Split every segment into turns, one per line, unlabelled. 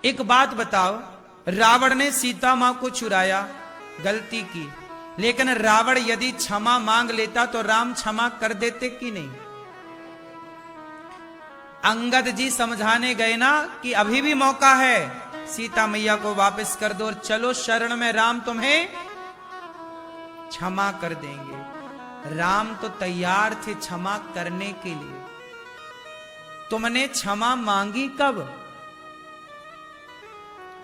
एक बात बताओ, रावण ने सीता मां को चुराया, गलती की, लेकिन रावण यदि क्षमा मांग लेता तो राम क्षमा कर देते कि नहीं? अंगद जी समझाने गए ना कि अभी भी मौका है, सीता मैया को वापस कर दो और चलो शरण में, राम तुम्हें क्षमा कर देंगे। राम तो तैयार थे क्षमा करने के लिए। तुमने क्षमा मांगी कब?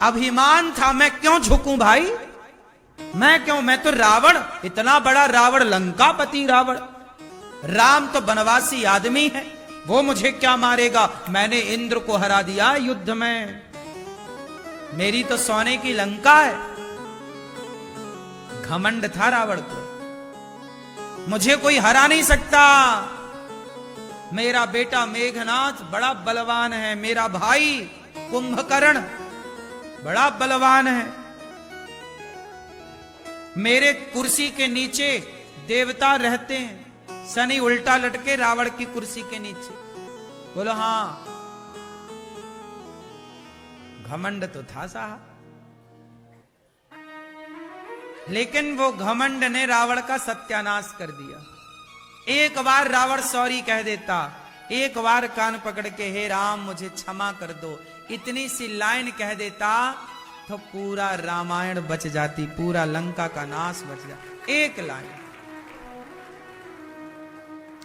अभिमान था, मैं क्यों झुकूं भाई, मैं तो रावण, इतना बड़ा रावण, लंकापति रावण। राम तो बनवासी आदमी है, वो मुझे क्या मारेगा, मैंने इंद्र को हरा दिया युद्ध में, मेरी तो सोने की लंका है। घमंड था रावण को, मुझे कोई हरा नहीं सकता, मेरा बेटा मेघनाथ बड़ा बलवान है, मेरा भाई कुंभकर्ण बड़ा बलवान है, मेरे कुर्सी के नीचे देवता रहते हैं, शनि उल्टा लटके रावण की कुर्सी के नीचे। बोलो हां, घमंड तो था साहब, लेकिन वो घमंड ने रावण का सत्यानाश कर दिया। एक बार रावण सॉरी कह देता, एक बार कान पकड़ के हे राम मुझे क्षमा कर दो, इतनी सी लाइन कह देता तो पूरा रामायण बच जाती, पूरा लंका का नाश बच जाता, एक लाइन।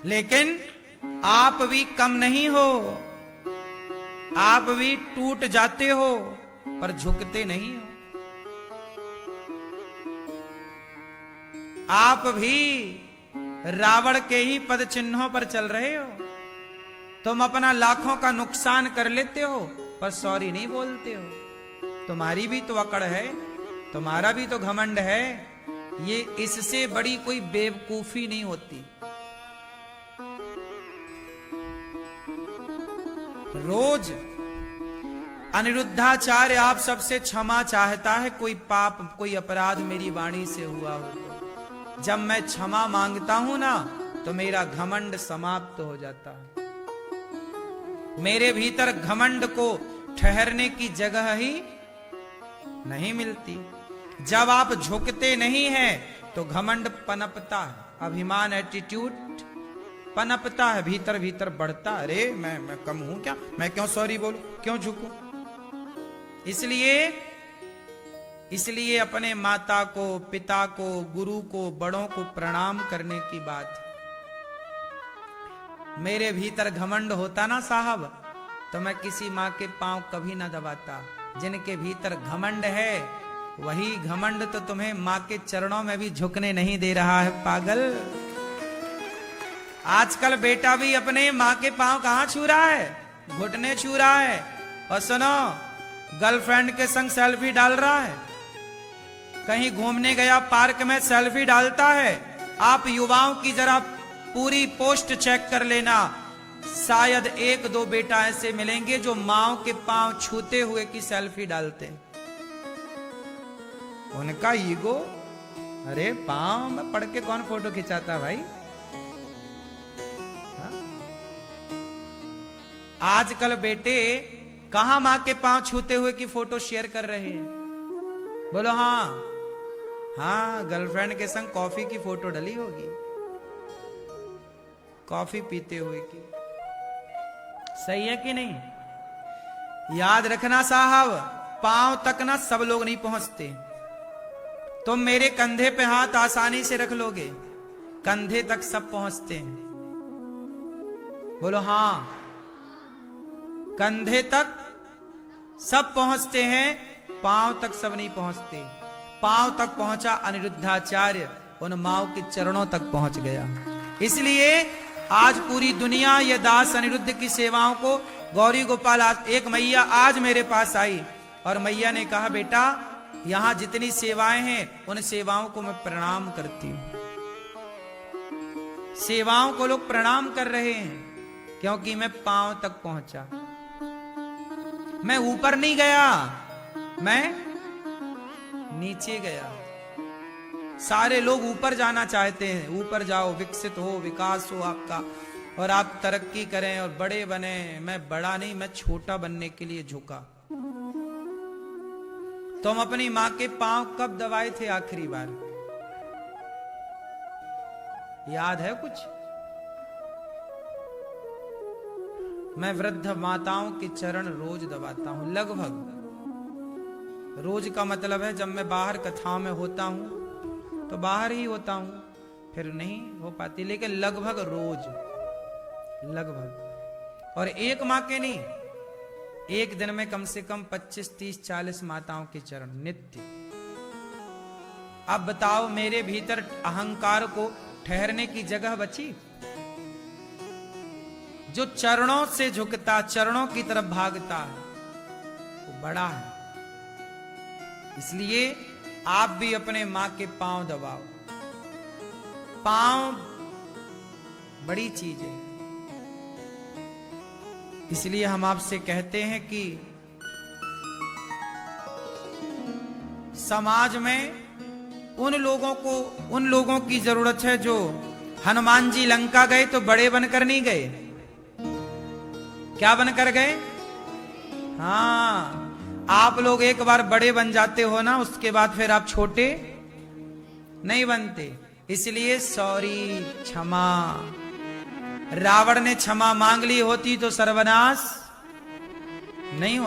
लेकिन आप भी कम नहीं हो, आप भी टूट जाते हो पर झुकते नहीं हो, आप भी रावण के ही पद चिन्हों पर चल रहे हो। तुम अपना लाखों का नुकसान कर लेते हो पर सॉरी नहीं बोलते हो। तुम्हारी भी तो अकड़ है, तुम्हारा भी तो घमंड है, ये इससे बड़ी कोई बेवकूफी नहीं होती। रोज अनिरुद्धाचार्य आप सबसे क्षमा चाहता है, कोई पाप कोई अपराध मेरी वाणी से हुआ हो तो। जब मैं क्षमा मांगता हूं ना तो मेरा घमंड समाप्त हो जाता है, मेरे भीतर घमंड को ठहरने की जगह ही नहीं मिलती। जब आप झुकते नहीं हैं तो घमंड पनपता है, अभिमान एटीट्यूड पनपता है, भीतर भीतर बढ़ता। अरे मैं कम हूं क्या, मैं क्यों सॉरी बोलूं, क्यों झुकूं? इसलिए अपने माता को, पिता को, गुरु को, बड़ों को प्रणाम करने की बात। मेरे भीतर घमंड होता ना साहब तो मैं किसी मां के पांव कभी ना दबाता। जिनके भीतर घमंड है वही घमंड तो तुम्हें मां के चरणों में भी झुकने नहीं दे रहा है, पागल। आजकल बेटा भी अपने मां के पांव कहां छू रहा है, घुटने छू रहा है। और सुनो, गर्लफ्रेंड के संग सेल्फी डाल रहा है, कहीं घूमने गया पार्क में सेल्फी डालता है। आप युवाओं की जरा पूरी पोस्ट चेक कर लेना, शायद एक दो बेटा ऐसे मिलेंगे जो मां के पांव छूते हुए की सेल्फी डालते। उनका ईगो, अरे पांव में पड़ के कौन फोटो खिंचाता भाई? हा? आजकल बेटे कहां मां के पांव छूते हुए की फोटो शेयर कर रहे हैं? बोलो हाँ, हाँ, गर्लफ्रेंड के संग कॉफी की फोटो डली होगी, कॉफी पीते हुए की। सही है कि नहीं? याद रखना साहब, पांव तक ना सब लोग नहीं पहुंचते। तुम मेरे कंधे पे हाथ आसानी से रख लोगे, कंधे तक सब पहुंचते हैं। बोलो हां, कंधे तक सब पहुंचते हैं, पांव तक सब नहीं पहुंचते। पांव तक पहुंचा अनिरुद्धाचार्य, उन माओ के चरणों तक पहुंच गया। इसलिए आज पूरी दुनिया ये दास अनिरुद्ध की सेवाओं को, गौरी गोपाल, एक मैया आज मेरे पास आई और मैया ने कहा बेटा यहां जितनी सेवाएं हैं उन सेवाओं को मैं प्रणाम करती हूं। सेवाओं को लोग प्रणाम कर रहे हैं क्योंकि मैं पांव तक पहुंचा, मैं ऊपर नहीं गया, मैं नीचे गया। सारे लोग ऊपर जाना चाहते हैं, ऊपर जाओ, विकसित हो, विकास हो आपका, और आप तरक्की करें और बड़े बने। मैं बड़ा नहीं, मैं छोटा बनने के लिए झुका। तुम अपनी मां के पांव कब दबाए थे आखिरी बार? याद है कुछ? मैं वृद्ध माताओं के चरण रोज दबाता हूं, लगभग। रोज का मतलब है जब मैं बाहर कथाओं में होता हूं तो बाहर ही होता हूं, फिर नहीं हो पाती, लेकिन लगभग रोज, लगभग। और एक मां के नहीं, एक दिन में कम से कम 25, 30, 40 माताओं के चरण नित्य। अब बताओ, मेरे भीतर अहंकार को ठहरने की जगह बची? जो चरणों से झुकता, चरणों की तरफ भागता है, वो बड़ा है। इसलिए आप भी अपने मां के पांव दबाओ। पांव बड़ी चीज है। इसलिए हम आपसे कहते हैं कि समाज में उन लोगों की जरूरत है जो हनुमान जी लंका गए तो बड़े बनकर नहीं गए। क्या बनकर गए? हाँ, आप लोग एक बार बड़े बन जाते हो ना, उसके बाद फिर आप छोटे नहीं बनते। इसलिए सॉरी, क्षमा। रावण ने क्षमा मांग ली होती तो सर्वनाश नहीं होता।